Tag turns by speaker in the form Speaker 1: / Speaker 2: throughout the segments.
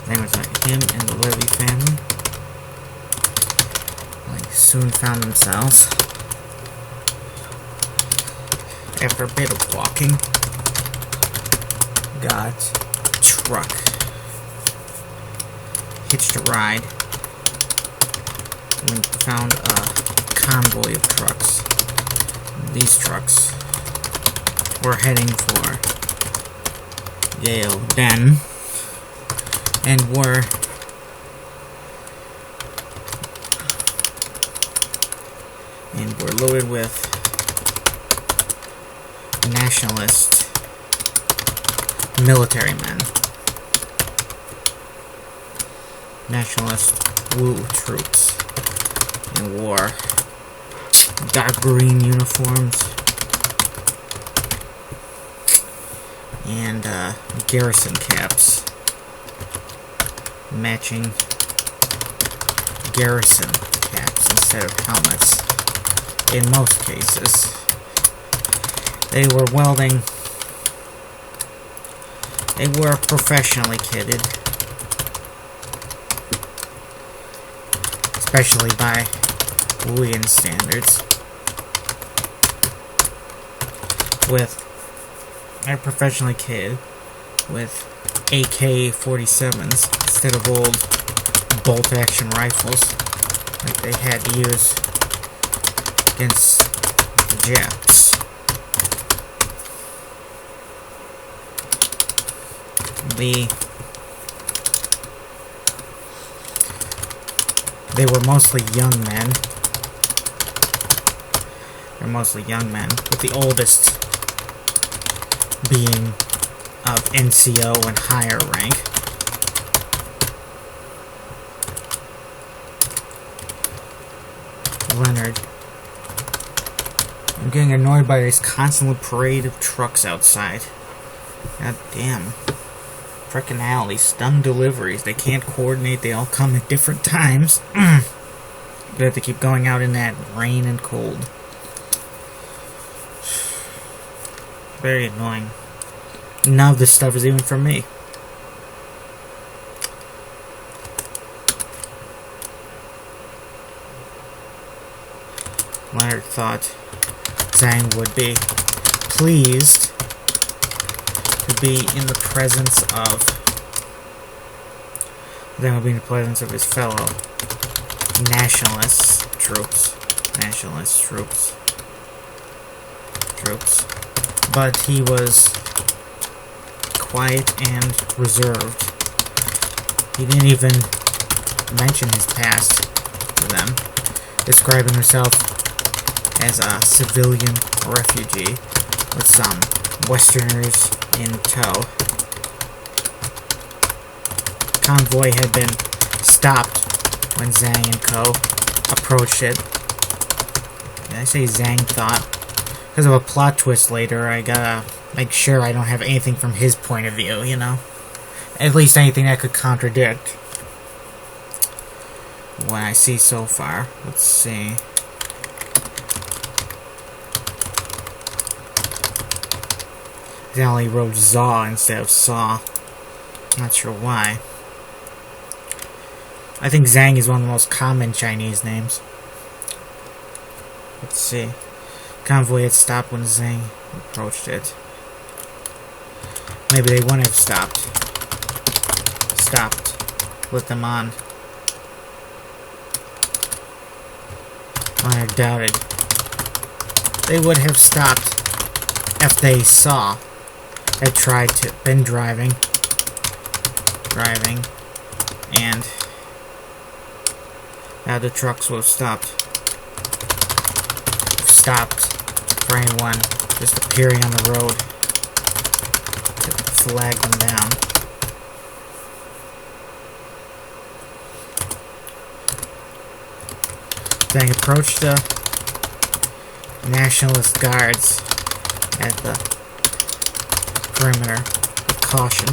Speaker 1: Then it was like him and the Levy family. Like, soon found themselves, after a bit of walking, got a truck, hitched a ride, and found a convoy of trucks. These trucks were heading for Yale Den, and were loaded with nationalist military men, nationalist Wu troops in war, dark green uniforms, and garrison caps, matching garrison caps instead of helmets. In most cases, they were welding. They were professionally kitted, especially by Wuian standards. They're professionally kitted with AK-47s instead of old bolt-action rifles like they had to use against the Japs. They were mostly young men. They're mostly young men, with the oldest being of NCO and higher rank. Leonard. I'm getting annoyed by this constant parade of trucks outside. God damn. Frickin' hell, these stun deliveries. They can't coordinate, they all come at different times. They have to keep going out in that rain and cold. Very annoying. None of this stuff is even for me. Leonard thought Zhang would be pleased to be in the presence of his fellow nationalist troops. But he was quiet and reserved. He didn't even mention his past to them, describing himself as a civilian refugee with some Westerners in tow. Convoy had been stopped when Zhang and co. approached it. Did I say Zhang thought? Because of a plot twist later, I gotta make sure I don't have anything from his point of view, you know? At least anything that could contradict what I see so far. Let's see. They only wrote Zaw instead of Saw. Not sure why. I think Zhang is one of the most common Chinese names. Let's see. Convoy had stopped when Zhang approached it. Maybe they wouldn't have stopped. Let them on. I doubted. They would have stopped if they saw. Had tried to been driving, and now the trucks would have stopped for anyone just appearing on the road to flag them down. They approached the nationalist guards at the perimeter with caution,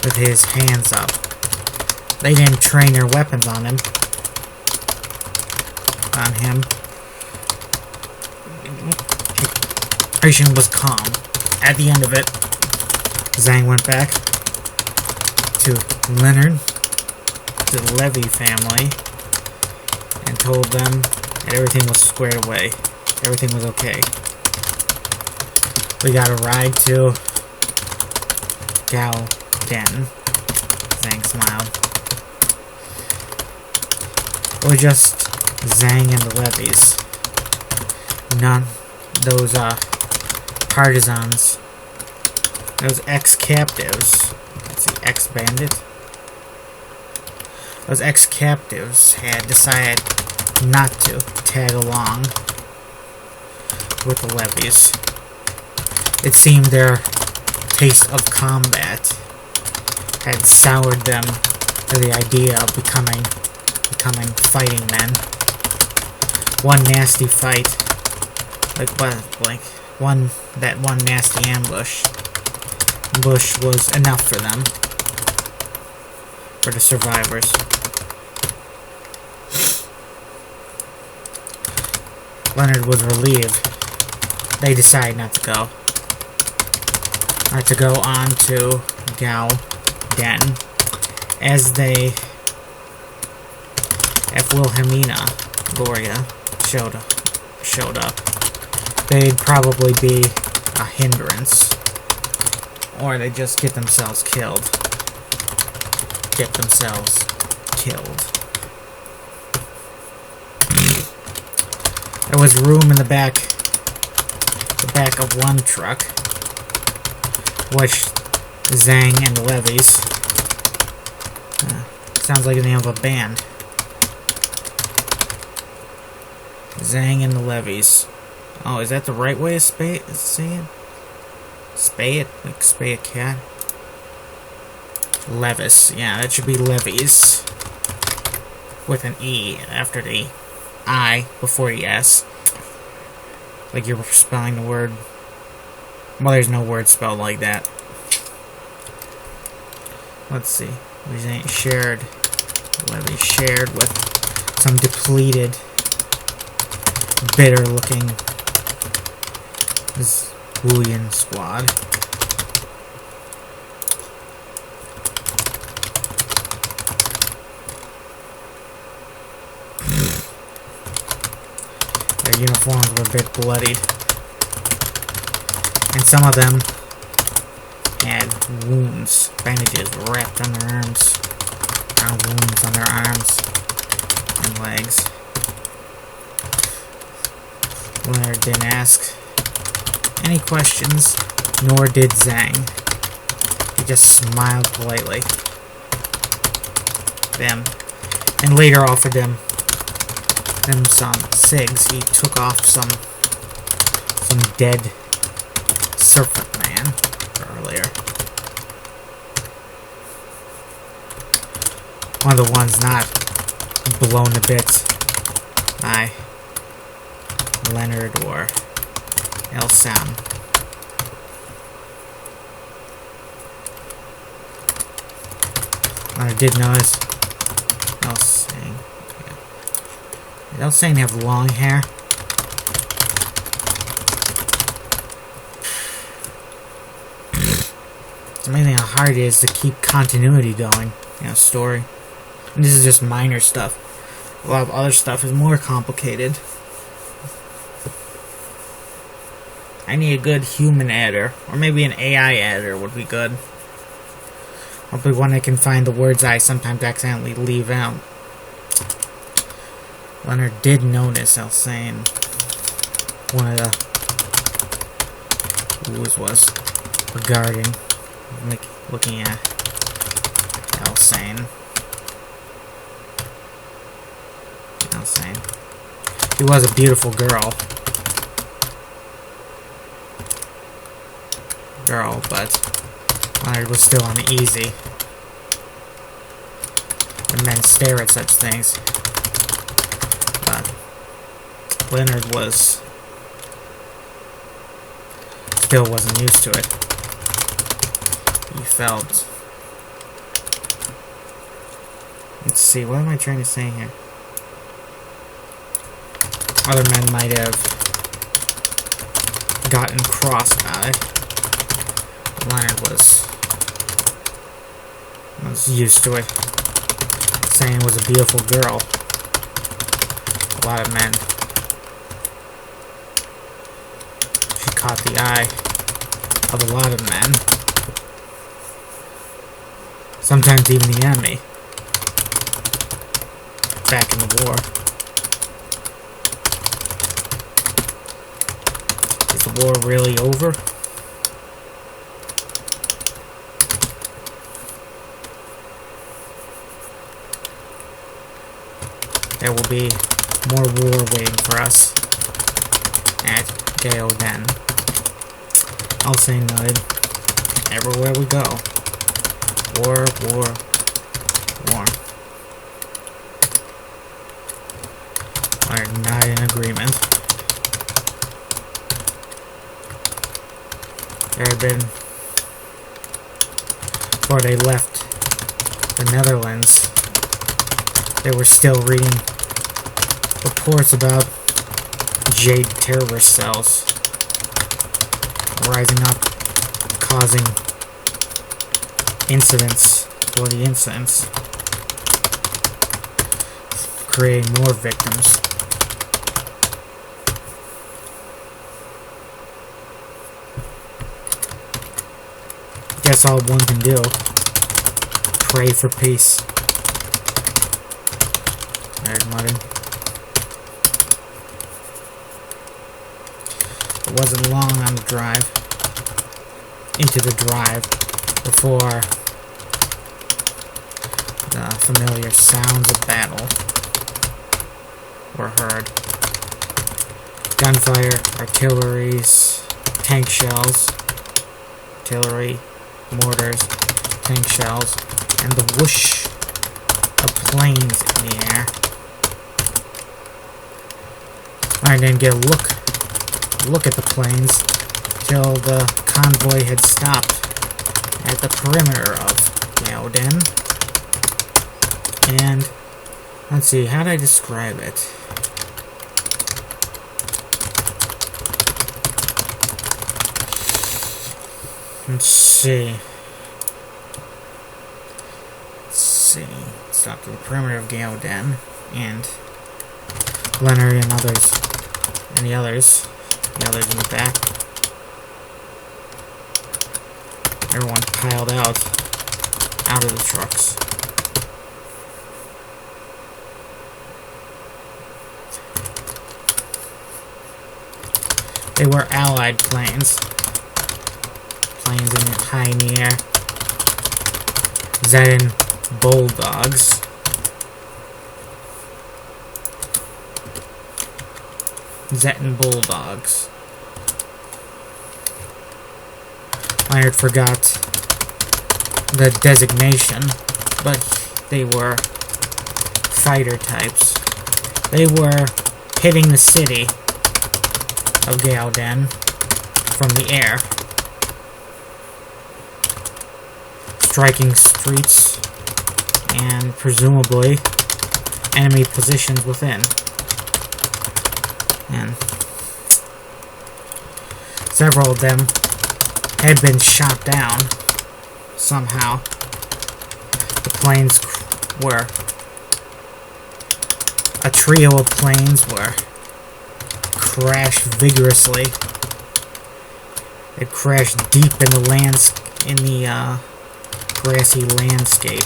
Speaker 1: with his hands up. They didn't train their weapons on him. The operation was calm. At the end of it, Zhang went back to Leonard, to the Levy family, and told them that everything was squared away. Everything was okay. We got a ride to Gal Den. Zhang smiled. It was just Zhang and the Levies. None those partisans, those ex-captives. Let's see, ex-bandit. Those ex-captives had decided not to tag along with the Levies. It seemed their taste of combat had soured them to the idea of becoming fighting men. One nasty fight, one nasty ambush was enough for them, for the survivors. Leonard was relieved. They decided not to go. Not to go on to Gao Den, as if Wilhelmina Gloria showed up, they'd probably be a hindrance, or they'd just get themselves killed. There was room in the back of one truck, which Zhang and the Levies. Sounds like the name of a band. Zhang and the Levies. Oh, is that the right way to say it? Spay it? Like spay a cat? Levis. Yeah, that should be Levies. With an E after the I before the S. Like you're spelling the word. Well, there's no word spelled like that. Let's see. Levies shared with some depleted, bitter-looking Wulian squad. Their uniforms were a bit bloodied, and some of them had wounds, bandages wrapped on their arms, wounds on their arms and legs. Leonard didn't ask any questions, nor did Zhang. He just smiled politely at them, and later offered them some cigs. He took off some dead serpent man earlier. One of the ones not blown to bits by Leonard or El Sam. I did notice El Sang. Did El Sang have long hair? It's amazing how hard it is to keep continuity going, story. And this is just minor stuff. A lot of other stuff is more complicated. I need a good human editor, or maybe an AI editor would be good. Hopefully one that can find the words I sometimes accidentally leave out. Leonard did notice El Sang. One of the was regarding, looking at El Sang. She was a beautiful girl, but Leonard was still uneasy when men stare at such things. But Leonard still wasn't used to it. He felt. Let's see, what am I trying to say here? Other men might have gotten cross about it. Leonard I was used to it. Saying it was a beautiful girl. A lot of men. She caught the eye of a lot of men. Sometimes even the enemy. Back in the war. Is the war really over? There will be more war waiting for us at Gaoden. All say noted. Everywhere we go. War, war, war. Are not in agreement. There had been, before they left the Netherlands, they were still reading reports about Jade terrorist cells rising up, causing incidents, bloody incidents, creating more victims. Guess all one can do, pray for peace. There's Martin. It wasn't long on the drive, into the drive, before the familiar sounds of battle were heard. Gunfire, artilleries, tank shells, artillery, mortars, tank shells, and the whoosh of planes in the air. I didn't get a look at the planes till the convoy had stopped at the perimeter of Gaoden. And let's see, how did I describe it? Let's see. Stopped at the perimeter of Gaoden, and Leonard and the others in the back. Everyone piled out of the trucks. They were Allied planes. Planes high in the air. Zen Bulldogs. Zetten Bulldogs. Leonard forgot the designation, but they were fighter types. They were hitting the city of Gaoden from the air, striking streets and presumably enemy positions within. And several of them had been shot down somehow. The planes were, a trio of planes were crashed vigorously. It crashed deep in the grassy landscape.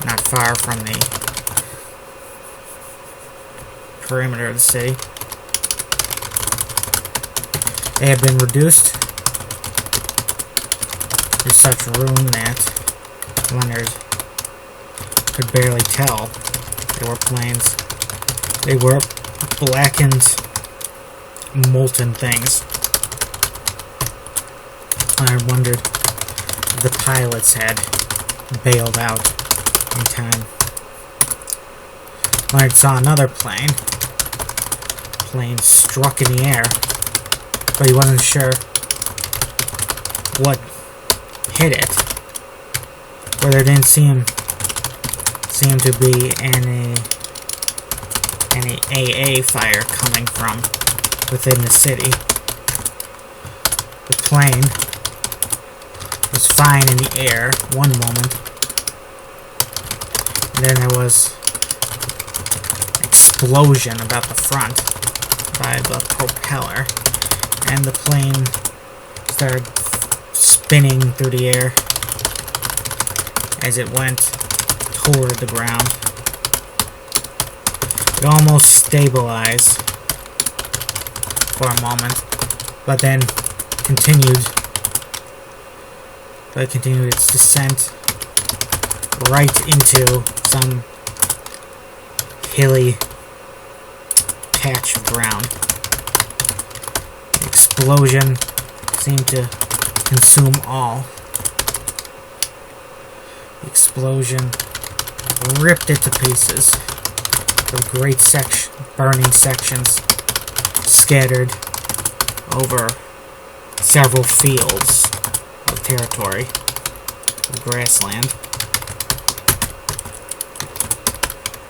Speaker 1: Not far from the perimeter of the city. They had been reduced to such ruin that Leonard could barely tell they were planes. They were blackened, molten things. I wondered if the pilots had bailed out in time. Leonard saw another plane. Plane struck in the air, but he wasn't sure what hit it. Where there didn't seem to be any AA fire coming from within the city. The plane was fine in the air one moment. And then there was explosion about the front by the propeller, and the plane started spinning through the air as it went toward the ground. It almost stabilized for a moment, but then continued its descent right into some hilly patch of ground. The explosion seemed to consume all. The explosion ripped it to pieces. The great burning sections scattered over several fields of territory, of grassland.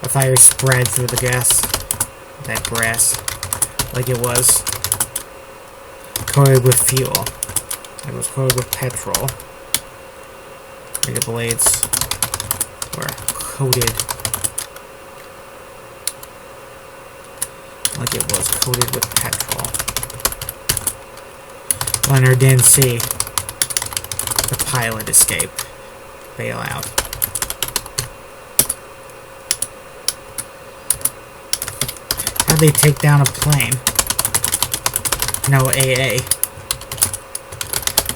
Speaker 1: The fire spread through the that grass, like it was coated with fuel. It was coated with petrol. The blades were coated like it was coated with petrol. Leonard didn't see the pilot escape, bail out. How'd they take down a plane? No AA.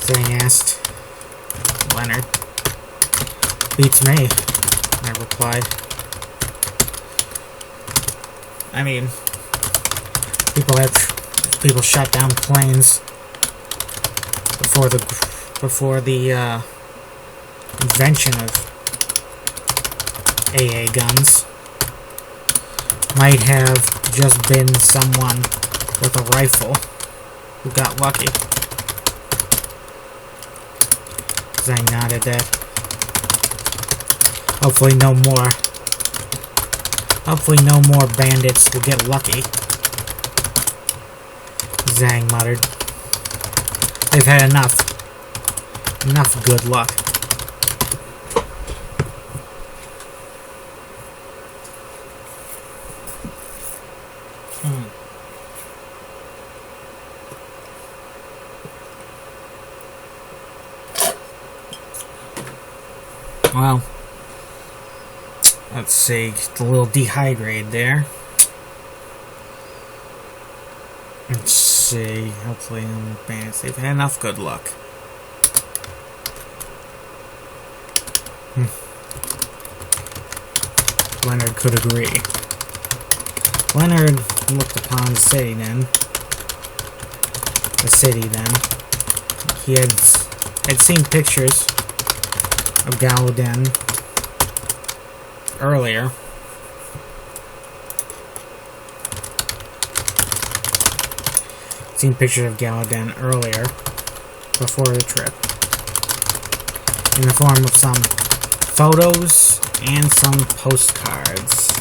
Speaker 1: Zhang asked Leonard. Beats me, I replied. I mean, people shot down planes before the invention of AA guns. Might have just been someone with a rifle who got lucky. Zhang nodded that. Hopefully no more bandits will get lucky. Zhang muttered. They've had enough good luck. Well, let's see, get a little dehydrated there. Let's see, hopefully they've had enough good luck. Leonard could agree. Leonard looked upon the city then. He had seen pictures of Gallaudet earlier. Seen pictures of Gallaudet earlier, before the trip, in the form of some photos and some postcards.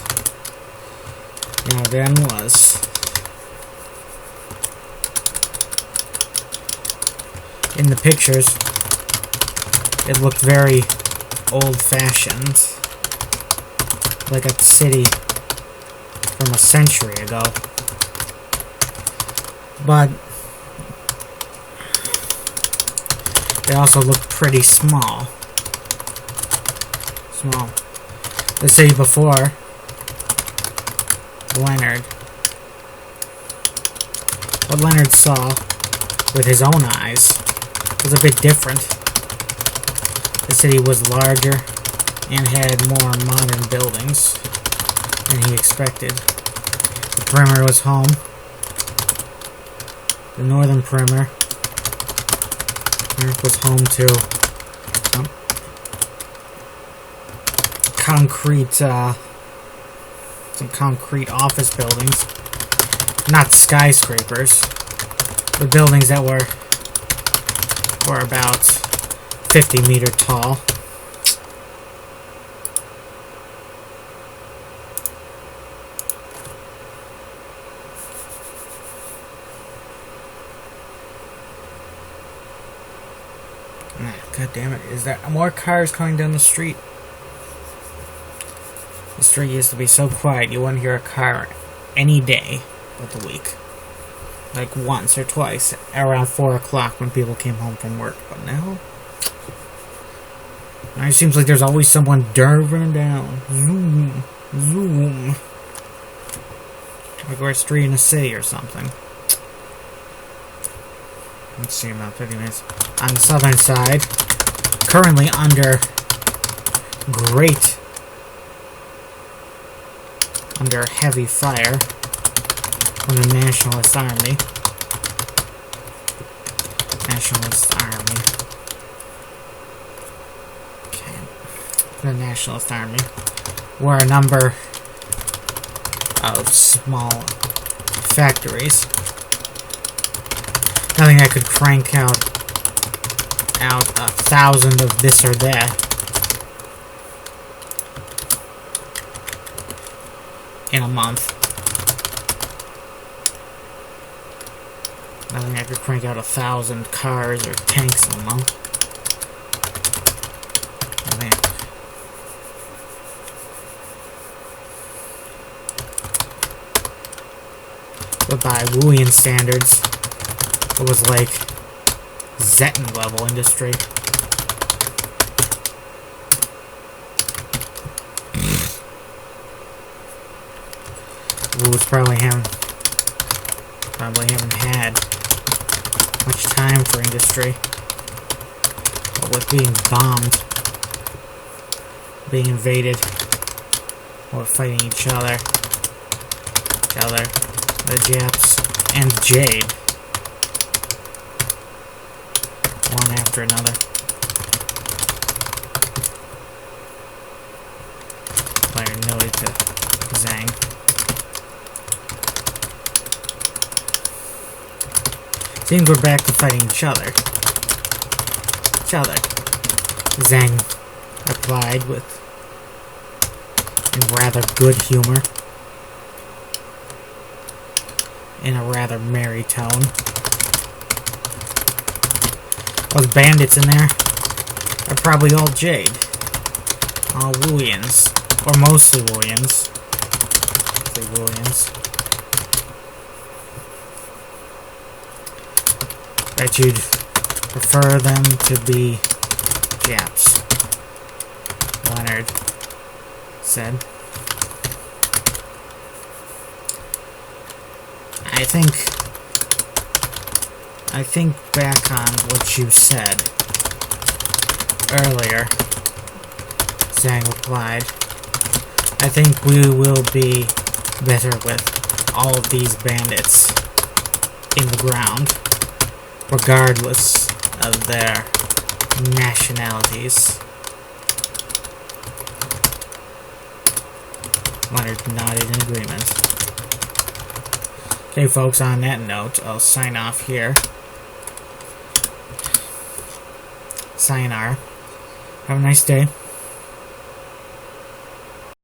Speaker 1: Gallaudet was in the pictures. It looked very old-fashioned, like a city from a century ago. But they also looked pretty small. The city before Leonard. What Leonard saw with his own eyes was a bit different. The city was larger and had more modern buildings than he expected. The perimeter was home. The northern perimeter was home to some concrete office buildings, not skyscrapers, but buildings that were about 50 meters tall. God damn it. Is there more cars coming down the street? The street used to be so quiet you wouldn't hear a car any day of the week. Like once or twice around 4 o'clock when people came home from work. But now it seems like there's always someone driving down. Zoom. Zoom. Like we're a street in a city or something. Let's see, about 50 minutes. On the southern side, currently under heavy fire from the Nationalist Army. Okay. The Nationalist Army. Where a number of small factories. Nothing that could crank out 1,000 of this or that in a month. Nothing that could crank out 1,000 cars or tanks in a month. Nothing. But by Wulian standards, it was like Zeton level industry. Wu's probably haven't had much time for industry. But with being bombed, being invaded, or fighting each other, the Japs and Jade. One after another. Player noted to Zhang. Seems we're back to fighting each other. Zhang replied with in rather good humor. In a rather merry tone. Those bandits in there are probably all Jade. All Wulians. Or mostly Wulians. Bet you'd prefer them to be Japs. Leonard said. I think back on what you said earlier, Zhang replied. I think we will be better with all of these bandits in the ground, regardless of their nationalities. Leonard nodded in agreement. Okay, folks, on that note, I'll sign off here. Sayonara. Have a nice day.